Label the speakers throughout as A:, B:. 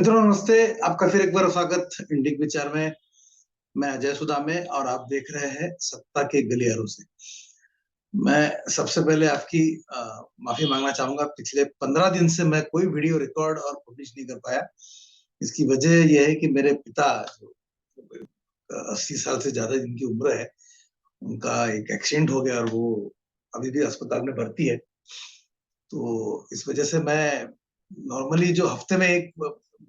A: मित्रों नमस्ते। आपका फिर एक बार स्वागत इंडिक विचार में। मैं अजय सुदामे और आप देख रहे हैं सत्ता के गलियारों से। मैं सबसे पहले आपकी माफी मांगना चाहूंगा। पिछले 15 दिन से मैं कोई वीडियो रिकॉर्ड और पब्लिश नहीं कर पाया। इसकी वजह यह है कि मेरे पिता जो 80 साल से ज्यादा जिनकी उम्र है, उनका एक एक्सीडेंट हो गया और वो अभी भी अस्पताल में भर्ती है। तो इस वजह से मैं नॉर्मली जो हफ्ते में एक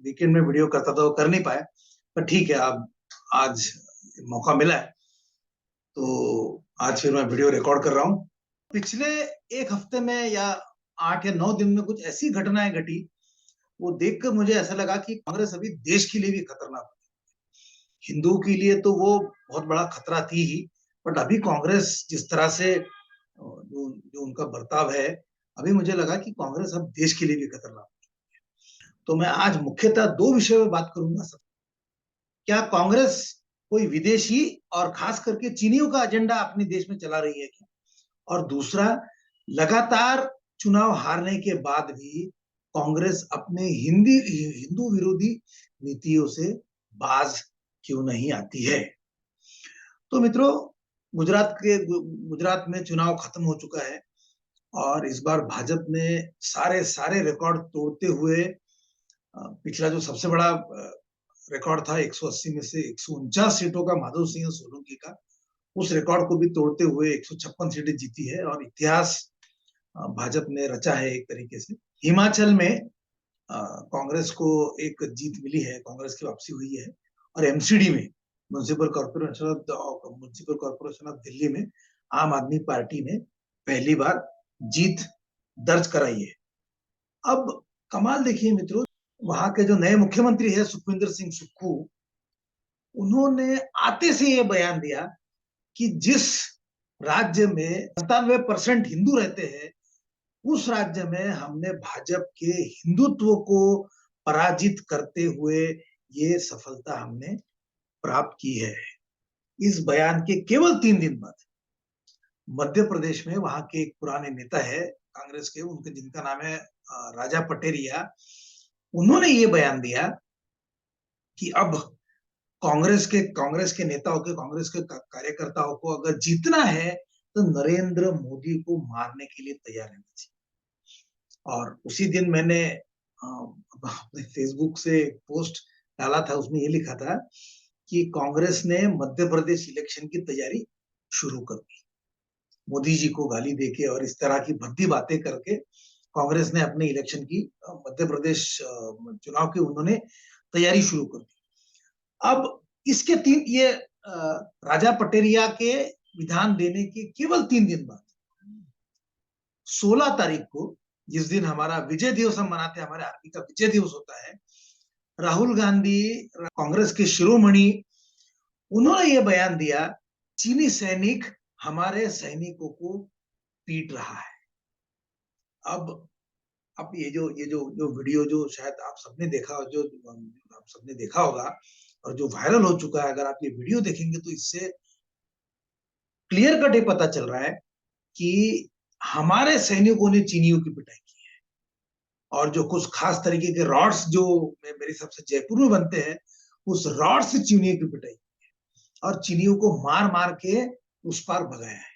A: वीकेंड में वीडियो करता था वो कर नहीं पाया। पर ठीक है, अब आज मौका मिला है तो आज फिर मैं वीडियो रिकॉर्ड कर रहा हूँ। पिछले एक हफ्ते में या 8 या 9 दिन में कुछ ऐसी घटनाएं घटी, वो देखकर मुझे ऐसा लगा कि कांग्रेस अभी देश के लिए भी खतरनाक है। हिंदुओं के लिए तो वो बहुत बड़ा खतरा थी ही, बट अभी कांग्रेस जिस तरह से जो उनका बर्ताव है, अभी मुझे लगा कि कांग्रेस अब देश के लिए भी खतरनाक है। तो मैं आज मुख्यतः दो विषयों में बात करूंगा। क्या कांग्रेस कोई विदेशी और खास करके चीनियों का एजेंडा अपने देश में चला रही है क्या? और दूसरा, लगातार चुनाव हारने के बाद भी कांग्रेस अपने हिंदू विरोधी नीतियों से बाज क्यों नहीं आती है? तो मित्रों, गुजरात में चुनाव खत्म हो चुका है और इस बार भाजपा ने सारे सारे रिकॉर्ड तोड़ते हुए पिछला जो सबसे बड़ा रिकॉर्ड था 180 में से 149 सीटों का माधव सिंह सोलंकी का, उस रिकॉर्ड को भी तोड़ते हुए 156 सीटें जीती है और इतिहास भाजपा ने रचा है एक तरीके से। हिमाचल में कांग्रेस को एक जीत मिली है, कांग्रेस की वापसी हुई है। और एमसीडी में, म्युनिसिपल कॉर्पोरेशन ऑफ दिल्ली में आम आदमी पार्टी ने पहली बार जीत दर्ज कराई है। अब कमाल देखिए मित्रों, वहां के जो नए मुख्यमंत्री है सुखविंदर सिंह सुक्खू, उन्होंने आते से ये बयान दिया कि जिस राज्य में 97% हिंदू रहते हैं, उस राज्य में हमने भाजपा के हिंदुत्व को पराजित करते हुए ये सफलता हमने प्राप्त की है। इस बयान के केवल 3 दिन बाद मध्य प्रदेश में वहां के एक पुराने नेता है कांग्रेस के, उनके जिनका नाम है राजा पटेरिया, उन्होंने ये बयान दिया कि अब कांग्रेस के नेताओं के, कांग्रेस के कार्यकर्ताओं को अगर जीतना है तो नरेंद्र मोदी को मारने के लिए तैयार रहना चाहिए। और उसी दिन मैंने अपने फेसबुक से पोस्ट डाला था, उसमें ये लिखा था कि कांग्रेस ने मध्य प्रदेश इलेक्शन की तैयारी शुरू कर दी। मोदी जी को गाली देके और इस तरह की भद्दी बातें करके कांग्रेस ने अपने इलेक्शन की, मध्य प्रदेश चुनाव की उन्होंने तैयारी शुरू कर दी। अब इसके ये राजा पटेरिया के विधान देने के केवल 3 दिन बाद 16 तारीख को, जिस दिन हमारा विजय दिवस हम मनाते हैं, हमारे आर्मी का विजय दिवस होता है, राहुल गांधी, कांग्रेस के शिरोमणि, उन्होंने ये बयान दिया, चीनी सैनिक हमारे सैनिकों को पीट रहा है। अब ये जो वीडियो जो शायद आप सबने देखा, जो आप सबने देखा होगा और जो वायरल हो चुका है, अगर आप ये वीडियो देखेंगे तो इससे क्लियर कट ये पता चल रहा है कि हमारे सैनिकों ने चीनियों की पिटाई की है। और जो कुछ खास तरीके के रॉड्स जो मेरे सबसे जयपुर में बनते हैं, उस रॉड से चीनियों की पिटाई की है और चीनियों को मार मार के उस पार भगाया है।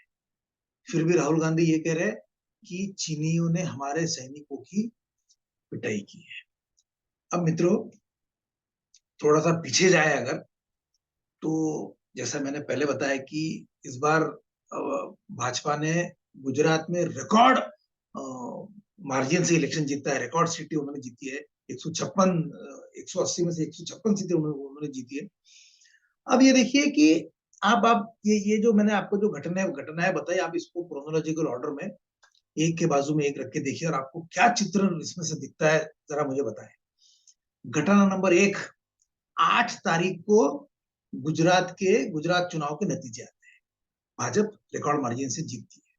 A: फिर भी राहुल गांधी ये कह रहे हैं कि चीनियों ने हमारे सैनिकों की पिटाई की है। अब मित्रों, थोड़ा सा पीछे जाए अगर, तो जैसा मैंने पहले बताया कि इस बार भाजपा ने गुजरात में रिकॉर्ड मार्जिन से इलेक्शन जीता है, रिकॉर्ड सीटें उन्होंने जीती है। 180 में से 156 सीटें उन्होंने जीती है। अब ये देखिए कि आप ये जो मैंने आपको जो घटनाएं बताई, आप इसको क्रोनोलॉजिकल ऑर्डर में एक के बाजू में एक रख के देखिए और आपको क्या चित्र इसमें से दिखता है, जरा मुझे बताएं। घटना नंबर 1, 8 तारीख को गुजरात चुनाव के नतीजे आते हैं, भाजपा रिकॉर्ड मार्जिन से जीतती है।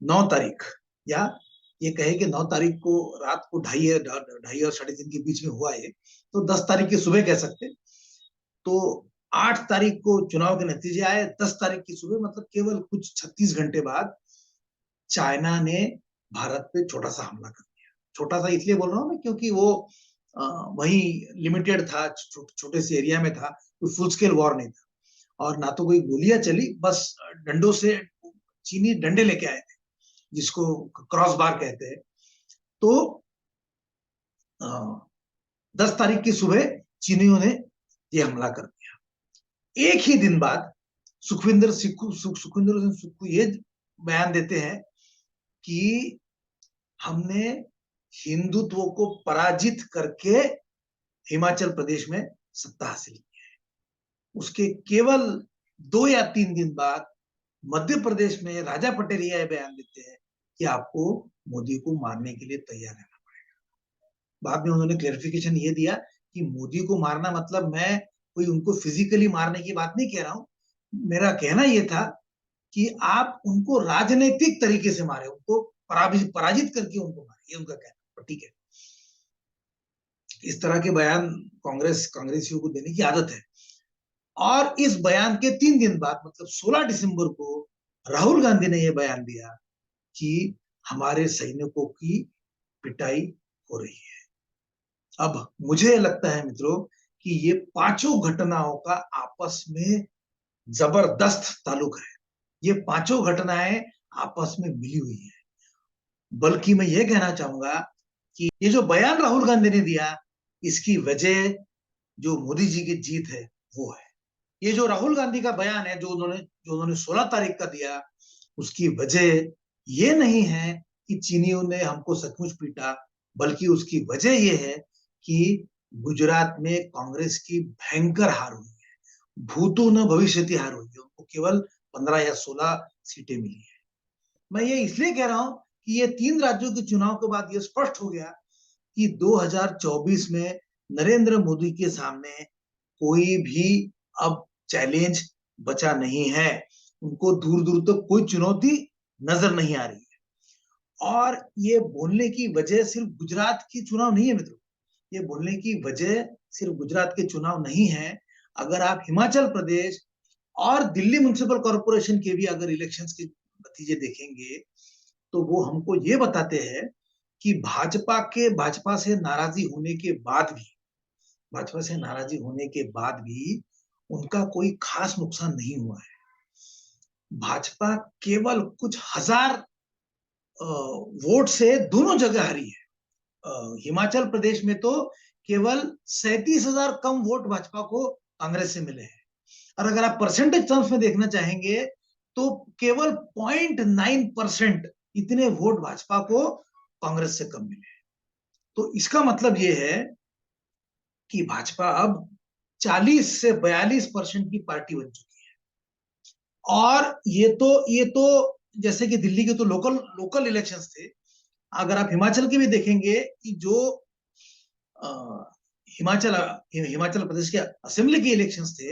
A: 9 तारीख, या ये कहे कि 9 तारीख को रात को 2:30 और 3:30 के बीच में हुआ है, तो 10 तारीख की सुबह कह सकते। तो 8 तारीख को चुनाव के नतीजे आए, 10 तारीख की सुबह, मतलब केवल कुछ 36 घंटे बाद चाइना ने भारत पे छोटा सा हमला कर दिया। छोटा सा इसलिए बोल रहा हूं मैं क्योंकि वो वही लिमिटेड था, छोटे से एरिया में था, कोई फुल स्केल वॉर नहीं था, और ना तो कोई गोलियां चली, बस डंडों से चीनी डंडे लेके आए थे, जिसको क्रॉस बार कहते हैं। तो 10 तारीख की सुबह चीनियों ने ये हमला कर दिया। एक ही दिन बाद सुखविंदर सिंह सुक्खू ये बयान देते हैं कि हमने हिंदुत्व को पराजित करके हिमाचल प्रदेश में सत्ता हासिल की है। उसके केवल 2 या 3 दिन बाद मध्य प्रदेश में राजा पटेल यह बयान देते हैं कि आपको मोदी को मारने के लिए तैयार रहना पड़ेगा। बाद में उन्होंने क्लेरिफिकेशन ये दिया कि मोदी को मारना मतलब मैं कोई उनको फिजिकली मारने की बात नहीं कह रहा हूं। मेरा कहना यह था कि आप उनको राजनीतिक तरीके से मारे, उनको पराजित करके उनको मारे, ये उनका कहना। ठीक है, इस तरह के बयान कांग्रेसियों को देने की आदत है। और इस बयान के 3 दिन बाद, मतलब 16 दिसंबर को राहुल गांधी ने यह बयान दिया कि हमारे सैनिकों की पिटाई हो रही है। अब मुझे लगता है मित्रों कि ये पांचों घटनाओं का आपस में जबरदस्त ताल्लुक है। ये पांचों घटनाएं आपस में मिली हुई है। बल्कि मैं ये कहना चाहूंगा कि ये जो बयान राहुल गांधी ने दिया, इसकी वजह जो मोदी जी की जीत है वो है। ये जो राहुल गांधी का बयान है जो उन्होंने 16 तारीख का दिया, उसकी वजह ये नहीं है कि चीनियों ने हमको सचमुच पीटा, बल्कि उसकी वजह ये है कि गुजरात में कांग्रेस की भयंकर हार हुई है। भूतो न भविष्यति हार हुई है। उनको केवल 15 या 16 सीटें मिली है। मैं ये इसलिए कह रहा हूं कि ये 3 राज्यों के चुनाव के बाद ये स्पष्ट हो गया कि 2024 में नरेंद्र मोदी के सामने कोई भी अब चैलेंज बचा नहीं है। उनको दूर दूर तक कोई चुनौती नजर नहीं आ रही है। और ये बोलने की वजह सिर्फ गुजरात की चुनाव नहीं है मित्रों। ये बोलने की वजह सिर्फ गुजरात के चुनाव नहीं है। अगर आप हिमाचल प्रदेश और दिल्ली म्युनिसिपल कॉर्पोरेशन के भी अगर इलेक्शंस के नतीजे देखेंगे, तो वो हमको ये बताते हैं कि भाजपा से नाराजी होने के बाद भी, भाजपा से नाराजी होने के बाद भी उनका कोई खास नुकसान नहीं हुआ है। भाजपा केवल कुछ हजार वोट से दोनों जगह हारी है। हिमाचल प्रदेश में तो केवल 37,000 कम वोट भाजपा को कांग्रेस से मिले हैं। और अगर आप परसेंटेज टर्म्स में देखना चाहेंगे तो केवल 0.9% इतने वोट भाजपा को कांग्रेस से कम मिले हैं। तो इसका मतलब यह है कि भाजपा अब 40 से 42% की पार्टी बन चुकी है। और ये तो जैसे कि दिल्ली के तो लोकल इलेक्शंस थे। अगर आप हिमाचल के भी देखेंगे कि जो हिमाचल प्रदेश के असेंबली के इलेक्शंस थे,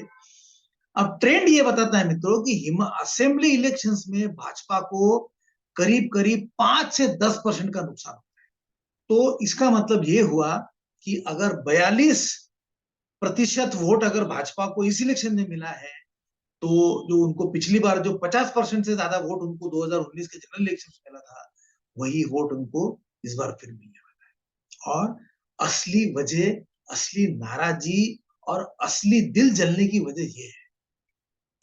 A: अब ट्रेंड ये बताता है मित्रों कि असेंबली इलेक्शंस में भाजपा को करीब करीब 5 से 10% का नुकसान होता है। तो इसका मतलब ये हुआ कि अगर 42% वोट अगर भाजपा को इस इलेक्शन में मिला है, तो जो उनको पिछली बार जो 50% से ज्यादा वोट उनको 2019 के जनरल इलेक्शन में मिला था, वही वोट उनको इस बार फिर मिलने वाला है। और असली वजह, असली नाराजी और असली दिल जलने की वजह यह है।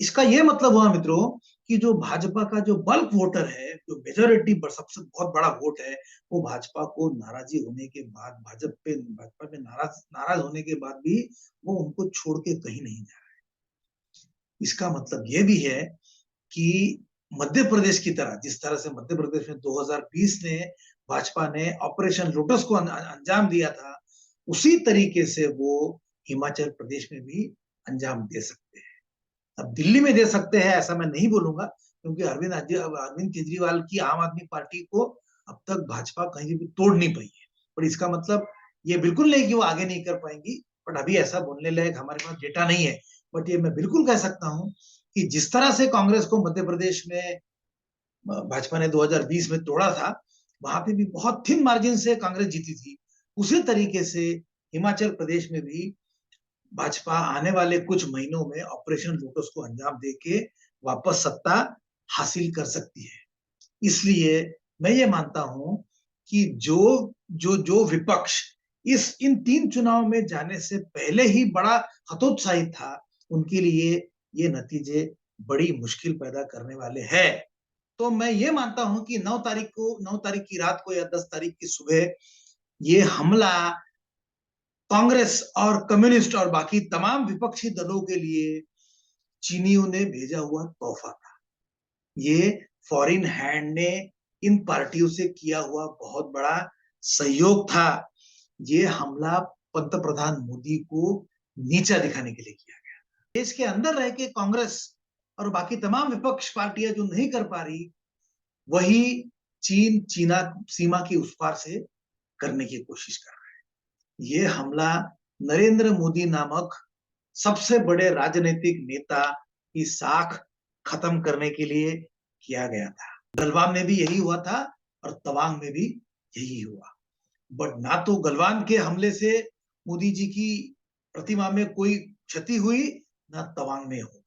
A: इसका यह मतलब हुआ मित्रों कि जो भाजपा का जो बल्क वोटर है, जो मेजोरिटी सबसे बहुत बड़ा वोट है, वो भाजपा को नाराजी होने के बाद, भाजपा में नाराज होने के बाद भी वो उनको छोड़ के कहीं नहीं जा रहा है। इसका मतलब ये भी है कि मध्य प्रदेश की तरह, जिस तरह से मध्य प्रदेश में 2020 ने भाजपा ने ऑपरेशन लोटस को अंजाम दिया था, उसी तरीके से वो हिमाचल प्रदेश में भी अंजाम दे सकते हैं। अब दिल्ली में दे सकते हैं ऐसा मैं नहीं बोलूंगा, क्योंकि अरविंद केजरीवाल की आम आदमी पार्टी को अब तक भाजपा कहीं भी तोड़ नहीं पाई है। पर इसका मतलब ये बिल्कुल नहीं कि वो आगे नहीं कर पाएंगी, बट अभी ऐसा बोलने लायक हमारे पास डेटा नहीं है। बट ये मैं बिल्कुल कह सकता हूं कि जिस तरह से कांग्रेस को मध्य प्रदेश में भाजपा ने 2020 में तोड़ा था, वहां पे भी बहुत थिन मार्जिन से कांग्रेस जीती थी। उसी तरीके से हिमाचल प्रदेश में भी भाजपा आने वाले कुछ महीनों में ऑपरेशन लोटस को अंजाम देके वापस सत्ता हासिल कर सकती है। इसलिए मैं ये मानता हूं कि जो जो जो विपक्ष इन 3 चुनाव में जाने से पहले ही बड़ा हतोत्साहित था, उनके लिए ये नतीजे बड़ी मुश्किल पैदा करने वाले हैं। तो मैं ये मानता हूं कि 9 तारीख की रात को या 10 तारीख की सुबह ये हमला कांग्रेस और कम्युनिस्ट और बाकी तमाम विपक्षी दलों के लिए चीनियों ने भेजा हुआ तोहफा था। ये फॉरेन हैंड ने इन पार्टियों से किया हुआ बहुत बड़ा सहयोग था। ये हमला पंतप्रधान मोदी को नीचा दिखाने के लिए किया गया। देश के अंदर रह के कांग्रेस और बाकी तमाम विपक्ष पार्टियां जो नहीं कर पा रही, वही चीना सीमा की उस पार से करने की कोशिश कर रहा है। ये हमला नरेंद्र मोदी नामक सबसे बड़े राजनीतिक नेता की साख खत्म करने के लिए किया गया था। गलवान में भी यही हुआ था और तवांग में भी यही हुआ। बट ना तो गलवान के हमले से मोदी जी की प्रतिमा में कोई क्षति हुई, ना तवांग में होगा।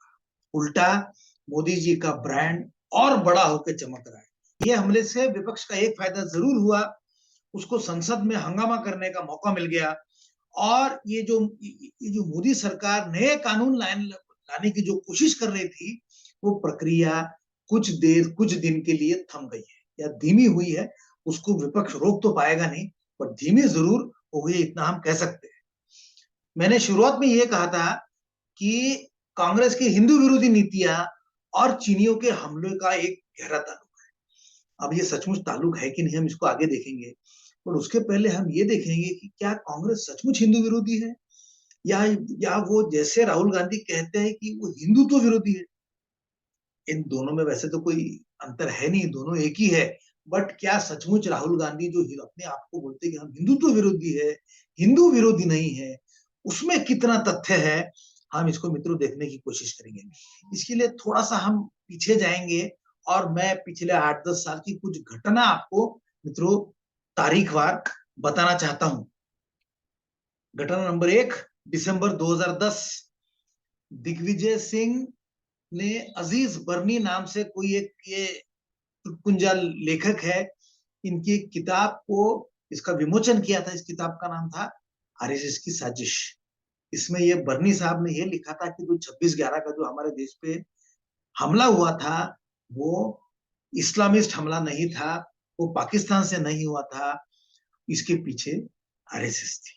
A: उल्टा मोदी जी का ब्रांड और बड़ा होकर चमक रहा है। ये हमले से विपक्ष का एक फायदा जरूर हुआ, उसको संसद में हंगामा करने का मौका मिल गया। और ये जो मोदी सरकार नए कानून लाने की जो कोशिश कर रही थी, वो प्रक्रिया कुछ दिन के लिए थम गई है या धीमी हुई है। उसको विपक्ष रोक तो पाएगा नहीं, पर धीमी जरूर हो गई, इतना हम कह सकते हैं। मैंने शुरुआत में ये कहा था कि कांग्रेस की हिंदू विरोधी नीतियां और चीनियों के हमले का एक गहरा ताल्लुक है। अब ये सचमुच ताल्लुक है कि नहीं, हम इसको आगे देखेंगे। और उसके पहले हम ये देखेंगे कि क्या कांग्रेस सचमुच हिंदू विरोधी है, या वो जैसे राहुल गांधी कहते हैं कि वो हिंदुत्व विरोधी है। इन दोनों में वैसे तो कोई अंतर है नहीं, दोनों एक ही है। बट क्या सचमुच राहुल गांधी जो अपने आप को बोलते हैं कि हम हिंदुत्व विरोधी है, हिंदू विरोधी नहीं है, उसमें कितना तथ्य है, हम इसको मित्रों देखने की कोशिश करेंगे। इसके लिए थोड़ा सा हम पीछे जाएंगे और मैं पिछले 8-10 साल की कुछ घटना आपको मित्रों तारीखवार बताना चाहता हूं। घटना नंबर 1, दिसंबर 2010, दिग्विजय सिंह ने अजीज बर्नी नाम से कोई एक ये कुंजा लेखक है, इनकी किताब को इसका विमोचन किया था। इस किताब का नाम था आरएसएस की साजिश। इसमें ये बर्नी साहब ने ये लिखा था कि जो 26/11 का जो हमारे देश पे हमला हुआ था, वो इस्लामिस्ट हमला नहीं था, वो पाकिस्तान से नहीं हुआ था, इसके पीछे आरएसएस थी।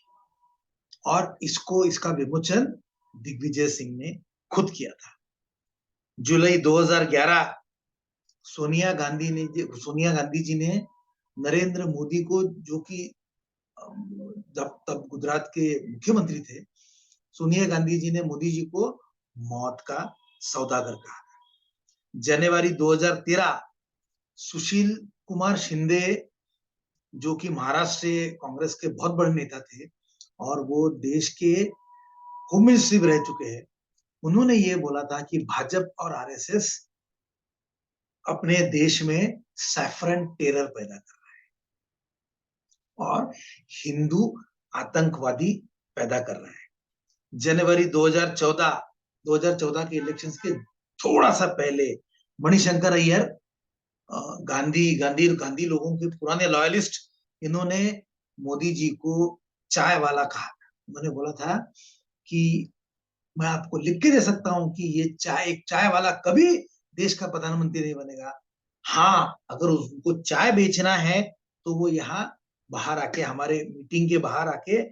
A: और इसका विमोचन दिग्विजय सिंह ने खुद किया था। जुलाई 2011, सोनिया गांधी जी ने नरेंद्र मोदी को, जो कि जब तब गुजरात के मुख्यमंत्री थे, सोनिया गांधी जी ने मोदी जी को मौत का सौदागर कहा। जनवरी 2013, सुशील कुमार शिंदे, जो कि महाराष्ट्र से कांग्रेस के बहुत बड़े नेता थे और वो देश के होम मिनिस्ट्री में रह चुके हैं, उन्होंने ये बोला था कि भाजपा और आरएसएस अपने देश में सैफरन टेरर पैदा कर रहा है और हिंदू आतंकवादी पैदा कर रहा है। जनवरी 2014 के इलेक्शंस के थोड़ा सा पहले मणिशंकर अय्यर, गांधी लोगों के पुराने लॉयलिस्ट, इन्होंने मोदी जी को चाय वाला कहा। उन्होंने बोला था कि मैं आपको लिख के दे सकता हूं कि ये एक चाय वाला कभी देश का प्रधानमंत्री नहीं बनेगा। हाँ, अगर उसको चाय बेचना है तो वो यहाँ बाहर आके, हमारे मीटिंग के बाहर आके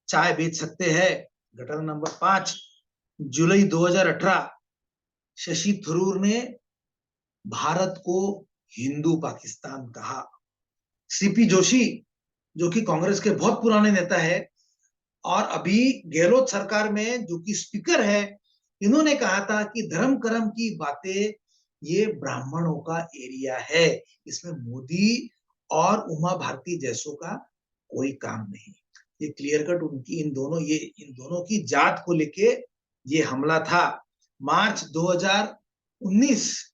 A: चाय बेच सकते हैं। घटना नंबर 5, जुलाई 2018, शशि थरूर ने भारत को हिंदू पाकिस्तान कहा। सीपी जोशी, जो कि कांग्रेस के बहुत पुराने नेता है और अभी गहलोत सरकार में जो कि स्पीकर है, इन्होंने कहा था कि धर्म कर्म की बातें ये ब्राह्मणों का एरिया है, इसमें मोदी और उमा भारती जैसों का कोई काम नहीं। ये क्लियर कट उनकी इन दोनों की जात को लेके ये हमला था। मार्च 2019,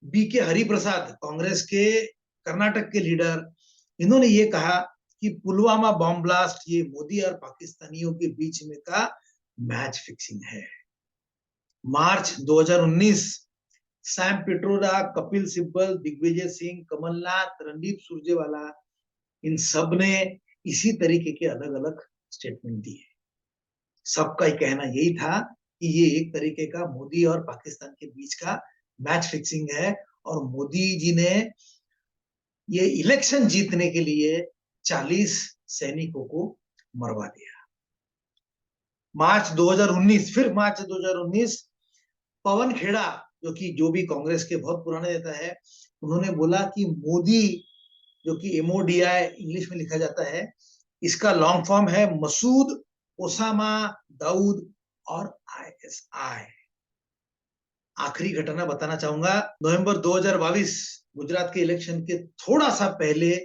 A: बीके हरिप्रसाद, कांग्रेस के कर्नाटक के लीडर, इन्होंने ये कहा कि पुलवामा बॉम्ब ब्लास्ट ये मोदी और पाकिस्तानियों के बीच में का मैच फिक्सिंग है। मार्च 2019, सैम पिट्रोडा, कपिल सिब्बल, दिग्विजय सिंह, कमलनाथ, रणदीप सुरजेवाला, इन सब ने इसी तरीके के अलग अलग स्टेटमेंट दिए। सबका ही कहना यही था कि ये एक तरीके का मोदी और पाकिस्तान के बीच का मैच फिक्सिंग है, और मोदी जी ने ये इलेक्शन जीतने के लिए 40 सैनिकों को मरवा दिया। मार्च 2019 पवन खेड़ा, जो भी कांग्रेस के बहुत पुराने नेता है, उन्होंने बोला कि मोदी, जो कि MODI इंग्लिश में लिखा जाता है, इसका लॉन्ग फॉर्म है मसूद ओसामा दाऊद और ISI। आखिरी घटना बताना चाहूंगा, नवंबर 2022 गुजरात के इलेक्शन के थोड़ा सा पहले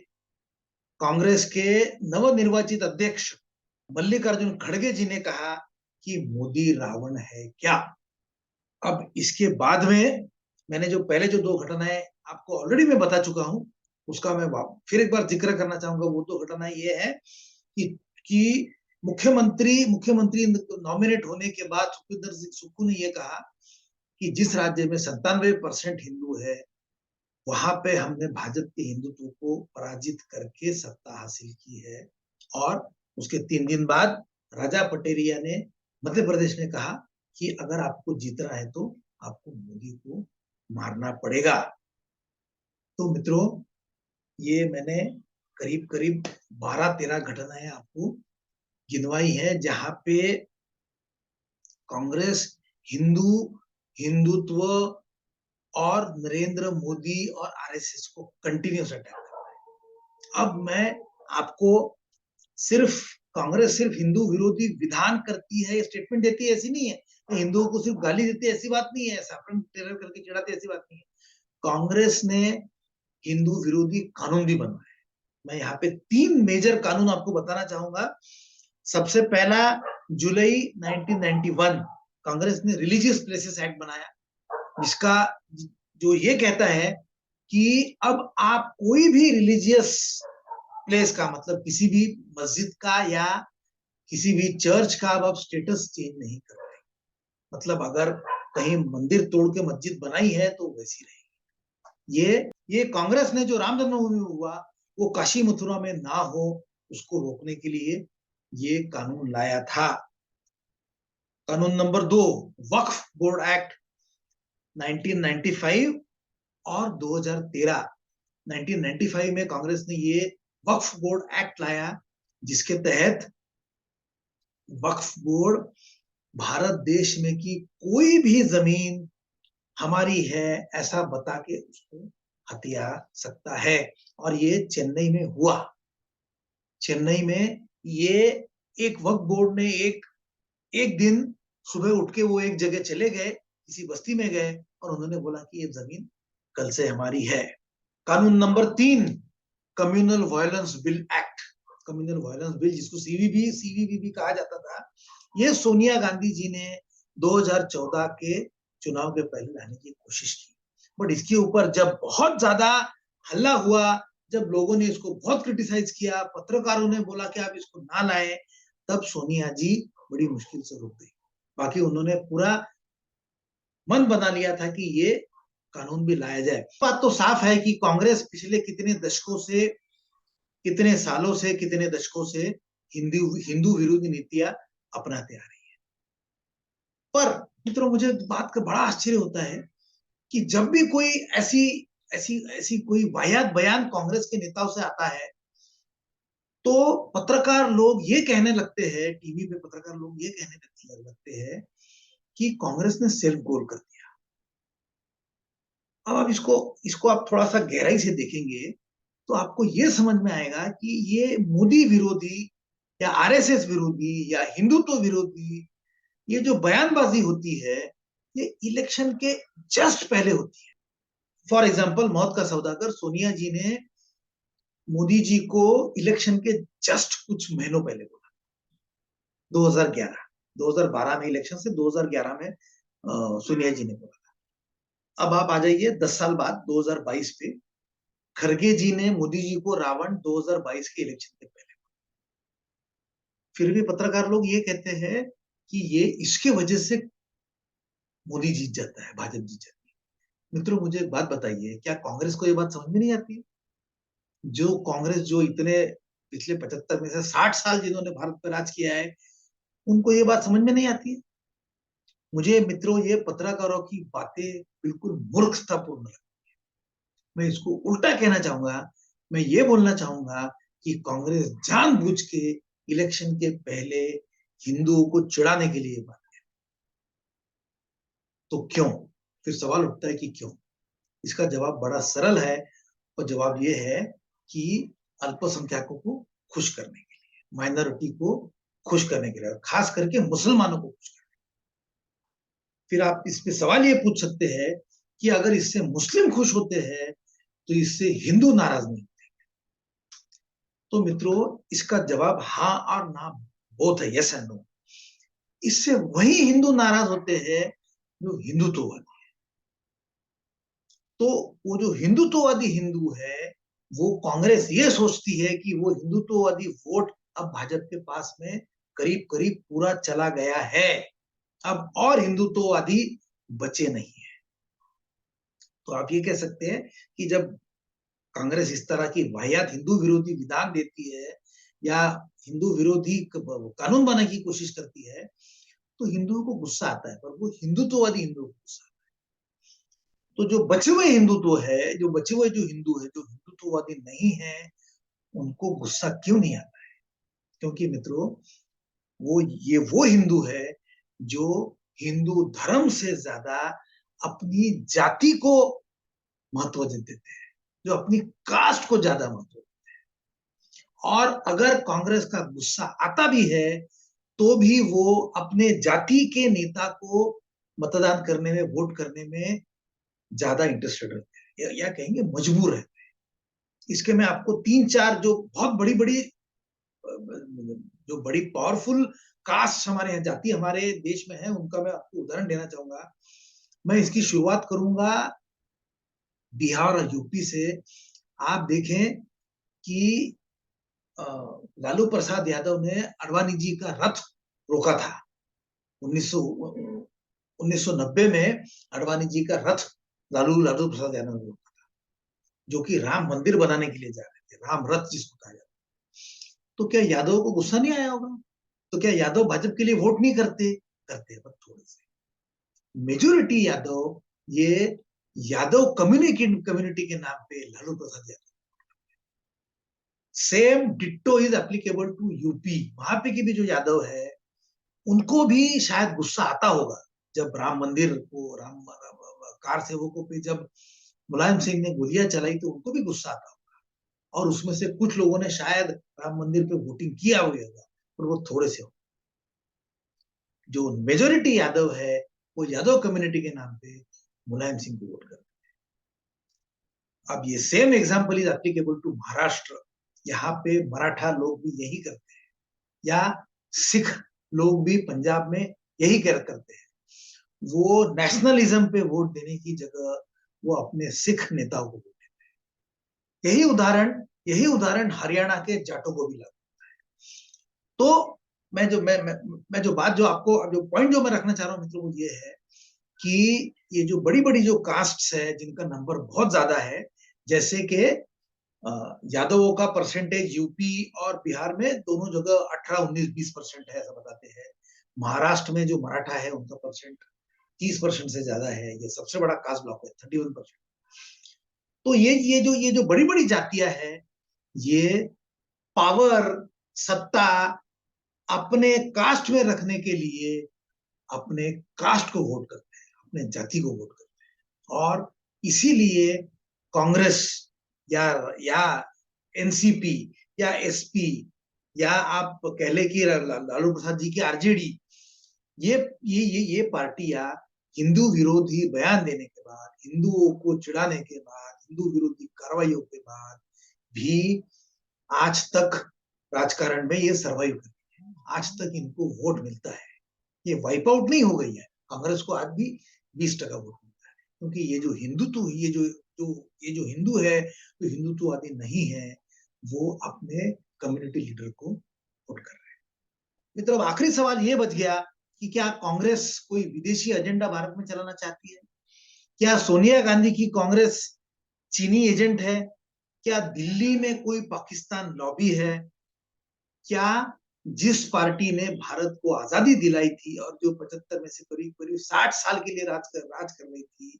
A: कांग्रेस के नवनिर्वाचित अध्यक्ष मल्लिकार्जुन खड़गे जी ने कहा कि मोदी रावण है क्या। अब इसके बाद में मैंने जो दो घटनाएं आपको ऑलरेडी मैं बता चुका हूं, उसका मैं फिर एक बार जिक्र करना चाहूंगा। वो दो घटनाएं ये है कि मुख्यमंत्री नॉमिनेट होने के बाद सुखविंदर सिंह सुक्खू ने यह कहा कि जिस राज्य में 97% हिंदू है, वहां पे हमने भाजपा के हिंदुत्व को पराजित करके सत्ता हासिल की है। और उसके 3 दिन बाद राजा पटेरिया ने मध्य प्रदेश में कहा कि अगर आपको जीतना है तो आपको मोदी को मारना पड़ेगा। तो मित्रों, ये मैंने करीब करीब 12-13 घटनाएं आपको गिनवाई है, जहां पे कांग्रेस हिंदुत्व और नरेंद्र मोदी और RSS को कंटिन्यूस अटैक कर रहा है। अब मैं आपको कांग्रेस सिर्फ हिंदू विरोधी विधान करती है, स्टेटमेंट देती है, ऐसी नहीं है। हिंदुओं को सिर्फ गाली देती है, ऐसी बात नहीं है। सैफरन टेरर करके चिढ़ाते, ऐसी बात नहीं है। कांग्रेस ने हिंदू विरोधी कानून भी बनवाए। मैं यहाँ पे 3 मेजर कानून आपको बताना चाहूंगा। सबसे पहला, जुलाई 1991 कांग्रेस ने रिलीजियस प्लेसेस एक्ट बनाया, जिसका जो ये कहता है कि अब आप कोई भी रिलीजियस प्लेस का, मतलब किसी भी मस्जिद का या किसी भी चर्च का, अब आप स्टेटस चेंज नहीं कर रहे। मतलब अगर कहीं मंदिर तोड़ के मस्जिद बनाई है तो वैसी रहेगी। ये कांग्रेस ने जो राम जन्मभूमि में हुआ वो काशी मथुरा में ना हो, उसको रोकने के लिए ये कानून लाया था। कानून नंबर 2, वक्फ बोर्ड एक्ट 1995 और 2013। 1995 में कांग्रेस ने ये वक्फ बोर्ड एक्ट लाया, जिसके तहत वक्फ बोर्ड भारत देश में की कोई भी जमीन हमारी है ऐसा बता के उसको हथिया सकता है। और ये चेन्नई में हुआ। चेन्नई में ये एक वक्फ बोर्ड ने एक दिन सुबह उठ के वो एक जगह चले गए, किसी बस्ती में गए, और उन्होंने बोला कि ये जमीन कल से हमारी है। कानून number 3, communal violence bill act. Communal violence bill, जिसको सीवीबी भी कहा जाता था, ये सोनिया गांधी जी ने 2014 के चुनाव के पहले लाने की कोशिश की। बट इसके ऊपर जब बहुत ज्यादा हल्ला हुआ, जब लोगों ने इसको बहुत क्रिटिसाइज किया, पत्रकारों ने बोला कि आप इसको ना लाएं, तब सोनिया जी बड़ी मुश्किल से रुक गई। बाकी उन्होंने पूरा मन बना लिया था कि ये कानून भी लाया जाए। बात तो साफ है कि कांग्रेस पिछले कितने दशकों से हिंदू विरोधी नीतियां अपनाते आ रही है। पर मित्रों, मुझे बात का बड़ा आश्चर्य होता है कि जब भी कोई ऐसी कोई वाहियात बयान कांग्रेस के नेताओं से आता है, तो पत्रकार लोग ये कहने लगते हैं, टीवी पे पत्रकार लोग ये कहने लगते हैं कि कांग्रेस ने सेल्फ गोल कर दिया। अब आप इसको आप थोड़ा सा गहराई से देखेंगे तो आपको ये समझ में आएगा कि ये मोदी विरोधी या RSS विरोधी या हिंदुत्व विरोधी ये जो बयानबाजी होती है, ये इलेक्शन के जस्ट पहले होती है। फॉर एग्जाम्पल, मौत का सौदागर सोनिया जी ने मोदी जी को इलेक्शन के जस्ट कुछ महीनों पहले बोला, 2012 में इलेक्शन से 2011 में सोनिया जी ने बोला था। अब आप आ जाइए 10 साल बाद 2022 पे, खड़गे जी ने मोदी जी को रावण 2022 के इलेक्शन के पहले। फिर भी पत्रकार लोग ये कहते हैं कि ये इसके वजह से मोदी जीत जाता है, भाजपा जीत जाती है। मित्रों, मुझे एक बात बताइए, क्या कांग्रेस को ये बात समझ में नहीं आती? जो कांग्रेस जो इतने पिछले 75 में से 60 साल जिन्होंने भारत पर राज किया है, उनको ये बात समझ में नहीं आती है। मुझे मित्रों ये पत्रकारों की बातें बिल्कुल मूर्खतापूर्ण लगती है। मैं इसको उल्टा कहना चाहूंगा, मैं ये बोलना चाहूंगा कि कांग्रेस जानबूझ के इलेक्शन के पहले हिंदुओं को चिढ़ाने के लिए बात है। तो क्यों? फिर सवाल उठता है कि क्यों? इसका जवाब बड़ा सरल है, और जवाब ये है कि अल्पसंख्यकों को खुश करने के लिए, माइनॉरिटी को खुश करने के लिए, खास करके मुसलमानों को खुश करने। फिर आप इस पे सवाल ये पूछ सकते हैं कि अगर इससे मुस्लिम खुश होते हैं तो इससे हिंदू नाराज नहीं होते? तो मित्रों, इसका जवाब हाँ और ना बोथ है, यस एंड नो। इससे वही हिंदू नाराज होते हैं जो हिंदुत्ववादी। तो वो जो हिंदुत्ववादी हिंदू है, वो कांग्रेस ये सोचती है कि वो हिंदुत्ववादी वोट अब भाजपा के पास में करीब करीब पूरा चला गया है, अब और हिंदुत्ववादी बचे नहीं है। तो आप ये कह सकते हैं कि जब कांग्रेस इस तरह की वाहियात हिंदू विरोधी विधान देती है या हिंदू विरोधी कानून बनाने की कोशिश करती है, तो हिंदुओं को गुस्सा आता है, पर वो हिंदुत्ववादी हिंदुओं को गुस्सा। तो जो बचे हुए हिंदुत्व है, जो बचे हुए जो हिंदू है, जो हिंदुत्ववादी नहीं है, उनको गुस्सा क्यों नहीं आता है? क्योंकि मित्रों, वो हिंदू है जो हिंदू धर्म से ज्यादा अपनी जाति को महत्व देते हैं, जो अपनी कास्ट को ज्यादा महत्व। और अगर कांग्रेस का गुस्सा आता भी है तो भी वो अपने जाति के नेता को मतदान करने में, वोट करने में ज्यादा इंटरेस्टेड रहते हैं, या कहेंगे मजबूर रहते हैं। इसके मैं आपको तीन चार जो बहुत बड़ी बड़ी, जो बड़ी पावरफुल कास्ट हमारे यहाँ, जाति हमारे देश में है, उनका मैं आपको उदाहरण देना चाहूंगा। मैं इसकी शुरुआत करूंगा बिहार और यूपी से। आप देखें कि लालू प्रसाद यादव ने अडवाणी जी का रथ रोका था 1990 में। अडवाणी जी का रथ लालू प्रसाद यादव ने रोका था, जो कि राम मंदिर बनाने के लिए जा रहे थे, राम रथ जिसको कहा जाता है। तो क्या यादव को गुस्सा नहीं आया होगा? तो क्या यादव भाजपा के लिए वोट नहीं करते? करते, पर थोड़े से। मेजोरिटी यादव, ये यादव कम्युनिटी के नाम पे Lalu Prasad Yadav. Same ditto is applicable to UP. वहां पे की भी जो यादव है, उनको भी शायद गुस्सा आता होगा जब राम मंदिर को, कार सेवकों पे जब मुलायम सिंह ने गोलियां चलाई, तो उनको भी गुस्सा आता होगा। और उसमें से कुछ लोगों ने शायद राम मंदिर पे वोटिंग किया होगा, पर वो थोड़े से हो। जो मेजोरिटी यादव है, वो यादव कम्युनिटी के नाम पे मुलायम सिंह को वोट करते हैं। अब ये same example is applicable to Maharashtra. यहाँ पे मराठा लोग भी यही करते हैं, या सिख लोग भी पंजाब में यही करते हैं। वो नेशनलिज्म पे वोट देने की जगह वो अपने सिख नेताओं को वोट देते हैं। यही उदाहरण हरियाणा के जाटों को भी लागू होता है। तो मैं जो बात, जो आपको जो पॉइंट जो मैं रखना चाह रहा हूं मित्रों, वो ये है कि ये जो बड़ी बड़ी जो कास्ट्स है, जिनका नंबर बहुत ज्यादा है, जैसे कि यादवों का परसेंटेज यूपी और बिहार में दोनों जगह 18, 19, 20% है, ऐसा बताते हैं। महाराष्ट्र में जो मराठा है, उनका परसेंट 30% से ज्यादा है। ये सबसे बड़ा कास्ट ब्लॉक है, 31%। तो ये जो बड़ी बड़ी जातियां हैं, ये पावर, सत्ता अपने कास्ट में रखने के लिए अपने कास्ट को वोट करते हैं, अपने जाति को वोट करते हैं। और इसीलिए कांग्रेस या एनसीपी या एसपी, या आप कह ले कि लालू प्रसाद जी की आरजेडी, ये पार्टियां हिंदू विरोधी बयान देने के बाद, हिंदुओं को चिढ़ाने के बाद, हिंदू विरोधी कार्रवाइयों के बाद भी आज तक राजकारण में ये सर्वाइव करती है। आज तक इनको वोट मिलता है। ये वाइप आउट नहीं हो गई है। कांग्रेस को आज भी 20% वोट मिलता है, क्योंकि ये जो हिंदुत्व, ये जो हिंदू है, जो हिंदुत्ववादी नहीं है, वो अपने कम्युनिटी लीडर को वोट कर रहे हैं। मित्रों, आखिरी सवाल ये बच गया कि क्या कांग्रेस कोई विदेशी एजेंडा भारत में चलाना चाहती है? क्या सोनिया गांधी की कांग्रेस चीनी एजेंट है? क्या दिल्ली में कोई पाकिस्तान लॉबी है? क्या जिस पार्टी ने भारत को आजादी दिलाई थी और जो 75 में से करीब करीब 60 साल के लिए राज कर रही थी,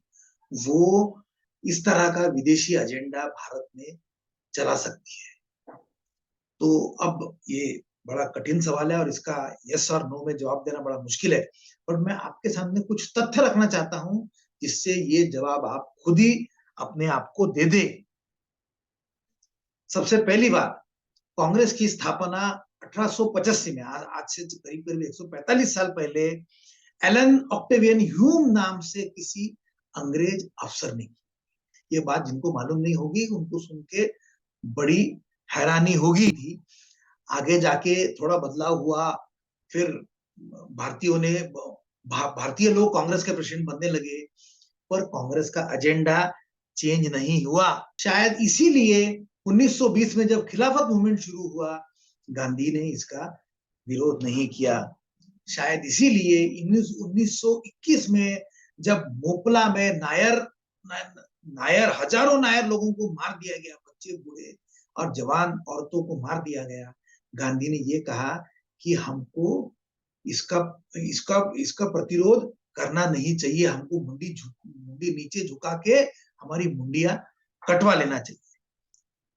A: वो इस तरह का विदेशी एजेंडा भारत में चला सकती है? तो अब ये बड़ा कठिन सवाल है और इसका यस और नो में जवाब देना बड़ा मुश्किल है, पर मैं आपके सामने कुछ तथ्य रखना चाहता हूं जिससे ये जवाब आप खुद ही अपने आप को दे दे। सबसे पहली बात, कांग्रेस की स्थापना 1885 में, आज से करीब करीब 145 साल पहले एलन ऑक्टेवियन ह्यूम नाम से किसी अंग्रेज अफसर ने की। ये बात जिनको मालूम नहीं होगी उनको सुन के बड़ी हैरानी होगी थी। आगे जाके थोड़ा बदलाव हुआ, फिर भारतीयों ने भारतीय लोग कांग्रेस के प्रेसिडेंट बनने लगे, पर कांग्रेस का एजेंडा चेंज नहीं हुआ। शायद इसीलिए 1920 में जब खिलाफत मूवमेंट शुरू हुआ, गांधी ने इसका विरोध नहीं किया। शायद इसीलिए 1921 में जब मोपला में नायर हजारों नायर लोगों को मार दिया गया, बच्चे बूढ़े और जवान औरतों को मार दिया गया, गांधी ने ये कहा कि हमको इसका इसका इसका प्रतिरोध करना नहीं चाहिए, हमको मुंडी नीचे झुका के हमारी मुंडियां कटवा लेना चाहिए।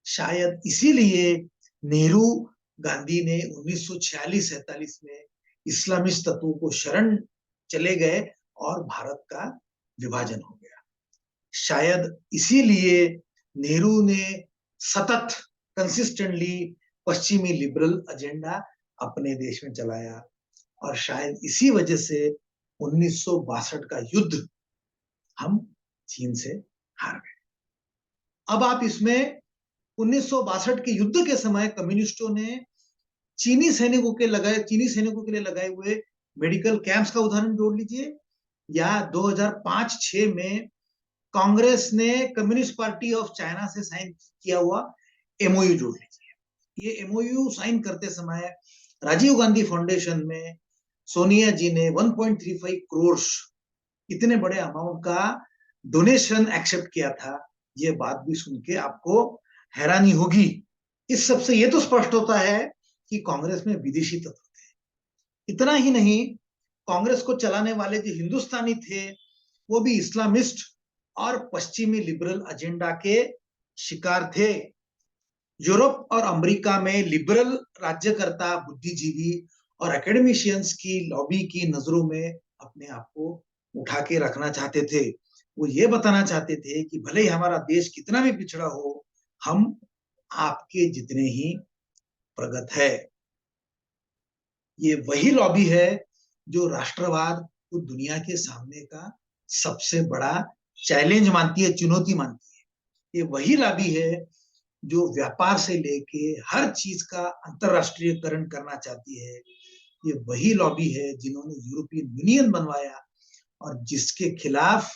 A: शायद इसीलिए नेहरू गांधी ने 1946-47 में इस्लामिस्ट तत्वों को शरण चले गए और भारत का विभाजन हो गया। शायद इसीलिए नेहरू ने सतत कंसिस्टेंटली पश्चिमी लिबरल एजेंडा अपने देश में चलाया और शायद इसी वजह से 1962 का युद्ध हम चीन से हार गए। अब आप इसमें 1962 के युद्ध के समय कम्युनिस्टों ने चीनी सैनिकों के लिए लगाए हुए मेडिकल कैंप्स का उदाहरण जोड़ लीजिए, या 2005-6 में कांग्रेस ने कम्युनिस्ट पार्टी ऑफ चाइना से साइन किया हुआ एमओयू जोड़ लीजिए। ये एमओयू साइन करते समय राजीव गांधी फाउंडेशन में सोनिया जी ने 1.35 करोड़ इतने बड़े अमाउंट का डोनेशन एक्सेप्ट किया था। ये बात भी सुन के आपको हैरानी होगी। इस सबसे ये तो स्पष्ट होता है कि कांग्रेस में विदेशी तत्व थे। इतना ही नहीं, कांग्रेस को चलाने वाले जो हिंदुस्तानी थे वो भी इस्लामिस्ट और पश्चिमी लिबरल एजेंडा के शिकार थे। यूरोप और अमेरिका में लिबरल राज्यकर्ता, बुद्धिजीवी और एकेडमिशियंस की लॉबी की नजरों में अपने आप को उठा के रखना चाहते थे। वो ये बताना चाहते थे कि भले ही हमारा देश कितना भी पिछड़ा हो, हम आपके जितने ही प्रगत है। ये वही लॉबी है जो राष्ट्रवाद को दुनिया के सामने का सबसे बड़ा चैलेंज मानती है, चुनौती मानती है। ये वही लॉबी है जो व्यापार से लेके हर चीज का अंतरराष्ट्रीयकरण करना चाहती है। ये वही लॉबी है जिन्होंने यूरोपियन यूनियन बनवाया और जिसके खिलाफ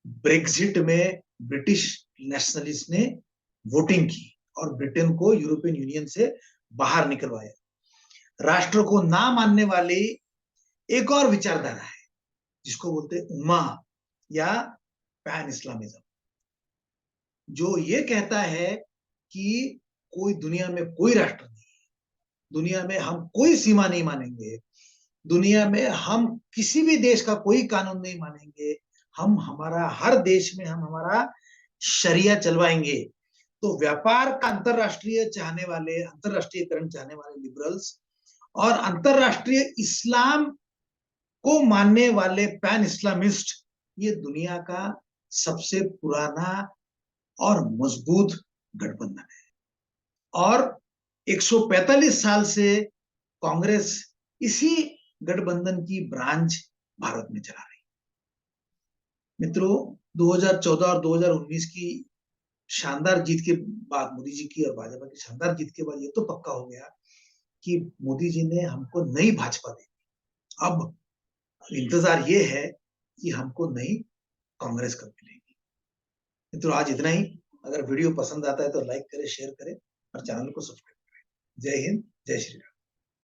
A: ब्रेक्सिट में ब्रिटिश नेशनलिस्ट ने वोटिंग की और ब्रिटेन को यूरोपियन यूनियन से बाहर निकलवाया। राष्ट्र को ना मानने वाली एक और विचारधारा है जिसको बोलते हैं उम्मा या पैन इस्लामिज्म, जो ये कहता है कि कोई दुनिया में कोई राष्ट्र नहीं है, दुनिया में हम कोई सीमा नहीं मानेंगे, दुनिया में हम किसी भी देश का कोई कानून नहीं मानेंगे, हम हमारा हर देश में हम हमारा शरिया चलवाएंगे। तो व्यापार का अंतरराष्ट्रीयकरण चाहने वाले लिबरल्स और अंतरराष्ट्रीय इस्लाम को मानने वाले पैन इस्लामिस्ट, ये दुनिया का सबसे पुराना और मजबूत गठबंधन है और 145 साल से कांग्रेस इसी गठबंधन की ब्रांच भारत में चला रही। मित्रों, 2014 और 2019 की शानदार जीत के बाद, मोदी जी की और भाजपा की शानदार जीत के बाद ये तो पक्का हो गया कि मोदी जी ने हमको नई भाजपा दी। अब इंतजार ये है कि हमको नई कांग्रेस कब मिलेगी। मित्रों, आज इतना ही। अगर वीडियो पसंद आता है तो लाइक करें, शेयर करें और चैनल को सब्सक्राइब करें। जय हिंद, जय श्री राम।